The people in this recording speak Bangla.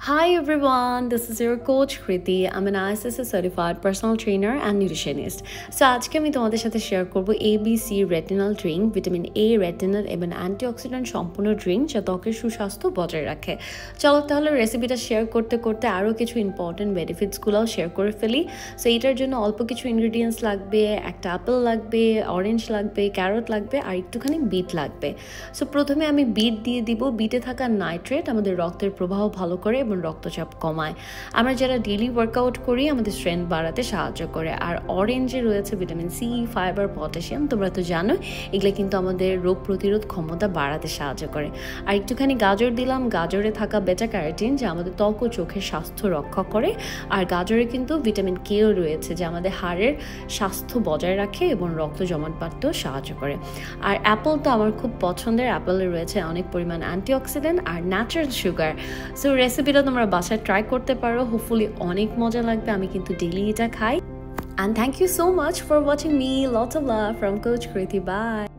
Hi everyone, this is your coach Kriti. I'm an ISSA certified personal trainer and nutritionist. So আজকে আমি তোমাদের সাথে শেয়ার করব ABC retinol drink, vitamin A retinol এবং অ্যান্টিঅক্সিডেন্ট সম্পূর্ণ ড্রিঙ্ক যা ত্বকের সুস্বাস্থ্য বজায় রাখে। চলো তাহলে রেসিপিটা শেয়ার করতে করতে আরও কিছু ইম্পর্টেন্ট বেনিফিটসগুলোও শেয়ার করে ফেলি। সো এটার জন্য অল্প কিছু ইনগ্রিডিয়েন্টস লাগবে, একটা অ্যাপেল লাগবে, অরেঞ্জ লাগবে, ক্যারট লাগবে আর একটুখানি বিট লাগবে। সো প্রথমে আমি বিট দিয়ে দিব। বিটে থাকা নাইট্রেট আমাদের রক্তের প্রবাহ ভালো করে এবং রক্তচাপ কমায়। আমরা যারা ডেইলি ওয়ার্কআউট করি আমাদের স্ট্রেংথ বাড়াতে সাহায্য করে। আর অরেঞ্জে রয়েছে ভিটামিন সি, ফাইবার, পটাশিয়াম। তোমরা তো জানো এগুলো কিন্তু আমাদের রোগ প্রতিরোধ ক্ষমতা বাড়াতে সাহায্য করে। আর একটুখানি গাজর দিলাম। গাজরে থাকা বেটা ক্যারোটিন যা আমাদের ত্বক ও চোখের স্বাস্থ্য রক্ষা করে। আর গাজরে কিন্তু ভিটামিন কেও রয়েছে যা আমাদের হাড়ের স্বাস্থ্য বজায় রাখে এবং রক্ত জমাট বাঁধতেও সাহায্য করে। আর অ্যাপেল তো আমার খুব পছন্দের। অ্যাপেলে রয়েছে অনেক পরিমাণ অ্যান্টিঅক্সিডেন্ট আর ন্যাচারাল সুগার। সো রেসিপিটা তোমরা বাসায় ট্রাই করতে পারো। হোপফুলি অনেক মজা লাগবে। আমি কিন্তু ডেইলি এটা খাই। And thank you so much for watching me. Lots of love from Coach Kriti. Bye.